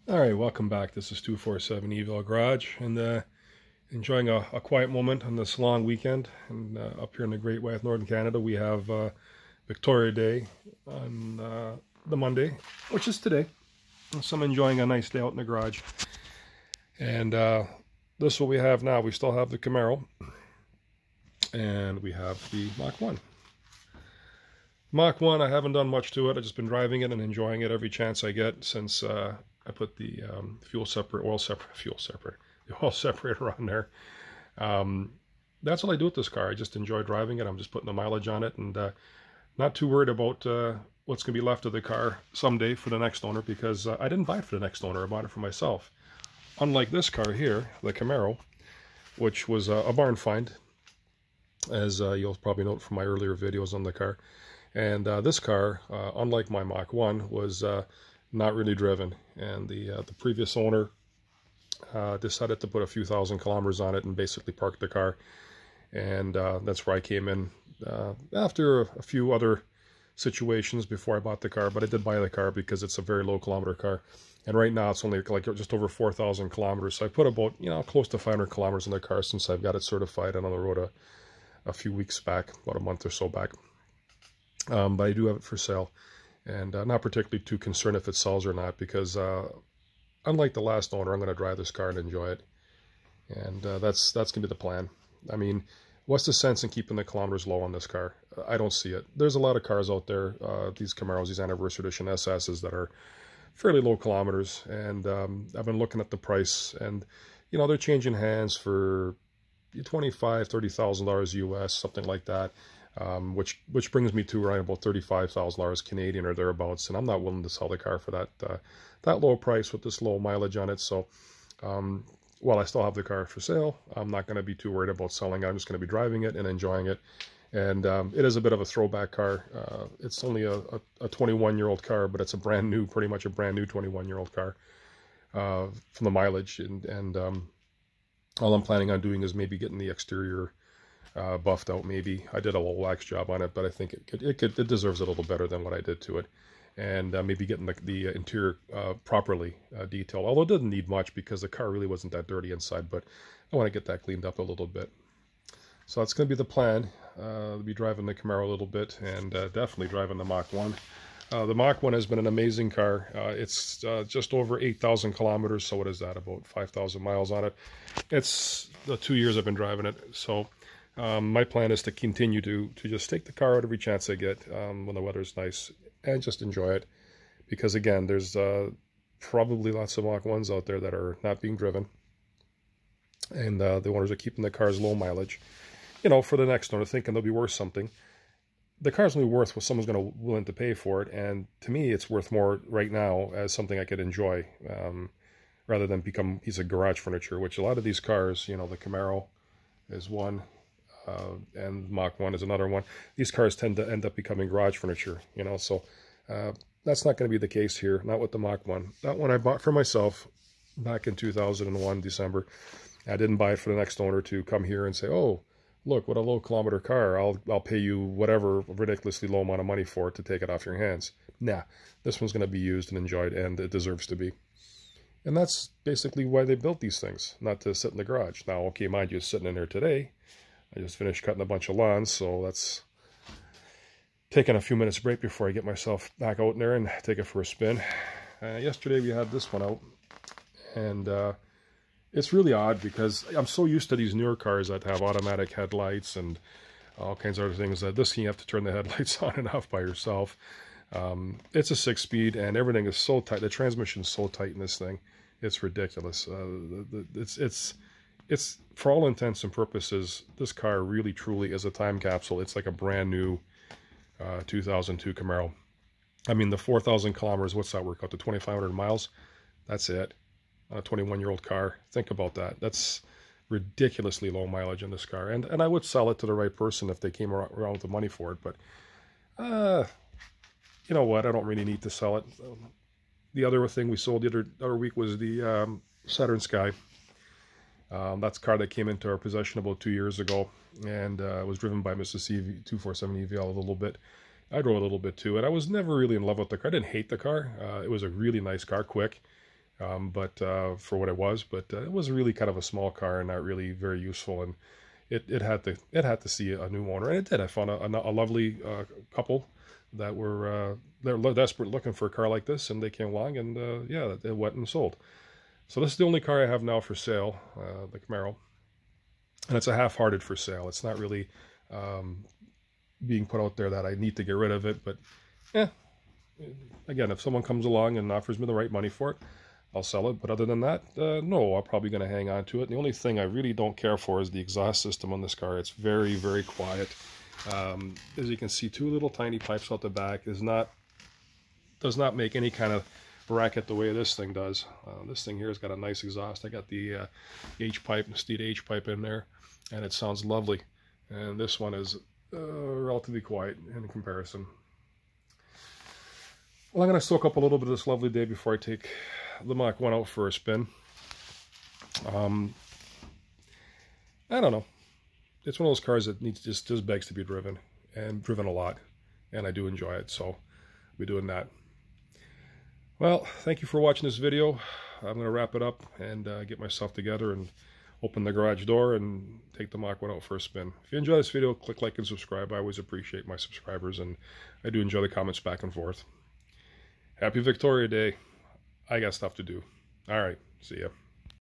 All right, welcome back. This is 247 Evil Garage, and enjoying a quiet moment on this long weekend. And up here in the Great White Northern Canada, we have Victoria Day on the Monday, which is today. So I'm enjoying a nice day out in the garage. And this is what we have now. We still have the Camaro, and we have the Mach 1. Mach 1, I haven't done much to it. I've just been driving it and enjoying it every chance I get since I put the the oil separator on there. That's all I do with this car. I just enjoy driving it. I'm just putting the mileage on it, and not too worried about what's going to be left of the car someday for the next owner, because I didn't buy it for the next owner. I bought it for myself. Unlike this car here, the Camaro, which was a barn find, as you'll probably note from my earlier videos on the car. And this car, unlike my Mach 1, was not really driven, and the previous owner decided to put a few thousand kilometers on it and basically parked the car. And that's where I came in after a few other situations before I bought the car. But I did buy the car because it's a very low kilometer car, and right now it's only like just over 4,000 kilometers. So I put about close to 500 kilometers in the car since I've got it certified and on the road a few weeks back, about a month or so back. But I do have it for sale, and not particularly too concerned if it sells or not, because unlike the last owner, I'm going to drive this car and enjoy it, and that's going to be the plan. I mean, what's the sense in keeping the kilometers low on this car? I don't see it. There's a lot of cars out there, these Camaros, these Anniversary Edition SSs that are fairly low kilometers, and I've been looking at the price, and they're changing hands for $25,000, $30,000 US, something like that. Which brings me to around about $35,000 Canadian or thereabouts, and I'm not willing to sell the car for that low price with this low mileage on it. So while I still have the car for sale, I'm not going to be too worried about selling it. I'm just going to be driving it and enjoying it. And it is a bit of a throwback car. It's only a 21-year-old car, but it's a brand new, pretty much a brand new 21-year-old car from the mileage. And all I'm planning on doing is maybe getting the exterior buffed out. Maybe I did a little wax job on it, but I think it deserves a little better than what I did to it, and maybe getting the interior properly detailed. Although it didn't need much because the car really wasn't that dirty inside, but I want to get that cleaned up a little bit. So that's going to be the plan. I'll be driving the Camaro a little bit, and definitely driving the Mach 1. The Mach 1 has been an amazing car. It's just over 8,000 kilometers, so what is that, about 5,000 miles on it. It's the 2 years I've been driving it, so my plan is to continue to just take the car out every chance I get when the weather's nice and just enjoy it. Because again, there's probably lots of Mach 1s out there that are not being driven, and the owners are keeping the cars low mileage, for the next owner, thinking they'll be worth something. The car's only worth what someone's willing to pay for it, and to me it's worth more right now as something I could enjoy, rather than become a piece of garage furniture, which a lot of these cars, the Camaro is one, and Mach 1 is another one. These cars tend to end up becoming garage furniture, so that's not going to be the case here, not with the Mach 1. That one I bought for myself back in 2001, December. I didn't buy it for the next owner to come here and say, oh, look, what a low kilometer car. I'll pay you whatever ridiculously low amount of money for it to take it off your hands. Nah, this one's going to be used and enjoyed, and it deserves to be. And that's basically why they built these things, not to sit in the garage. Now, okay, mind you, sitting in there today, I just finished cutting a bunch of lawns, so that's taking a few minutes break before I get myself back out in there and take it for a spin. Yesterday we had this one out, and it's really odd because I'm so used to these newer cars that have automatic headlights and all kinds of other things that this you have to turn the headlights on and off by yourself. It's a 6-speed, and everything is so tight. The transmission's so tight in this thing, it's ridiculous. It's for all intents and purposes, this car really truly is a time capsule. It's like a brand new 2002 Camaro. I mean, the 4,000 kilometers, what's that work out to? 2,500 miles? That's it. On a 21-year-old car. Think about that. That's ridiculously low mileage in this car. And I would sell it to the right person if they came around with the money for it. But, you know what? I don't really need to sell it. The other thing we sold the other week was the Saturn Sky. That's a car that came into our possession about 2 years ago, and was driven by Mrs. C247 EVL a little bit. I drove a little bit too, and I was never really in love with the car. I didn't hate the car. It was a really nice car, quick. but for what it was. But it was really kind of a small car and not really very useful. And it had to see a new owner, and it did. I found a lovely couple that were they're desperate looking for a car like this, and they came along, and yeah, it went and sold. So this is the only car I have now for sale, the Camaro, and it's a half-hearted for sale. It's not really being put out there that I need to get rid of it, but yeah, again, if someone comes along and offers me the right money for it, I'll sell it. But other than that, no, I'm probably going to hang on to it. The only thing I really don't care for is the exhaust system on this car. It's very, very quiet. As you can see, two little tiny pipes out the back. Does not make any kind of racket the way this thing does. This thing here has got a nice exhaust. I got the H pipe, the Steed H pipe in there, and it sounds lovely. And this one is relatively quiet in comparison. Well, I'm going to soak up a little bit of this lovely day before I take the Mach 1 out for a spin. I don't know. It's one of those cars that needs just begs to be driven, and driven a lot, and I do enjoy it, so I'll be doing that. Well, thank you for watching this video. I'm going to wrap it up and get myself together and open the garage door and take the Mach 1 out for a spin. If you enjoy this video, click like and subscribe. I always appreciate my subscribers, and I do enjoy the comments back and forth. Happy Victoria Day. I got stuff to do. All right. See ya.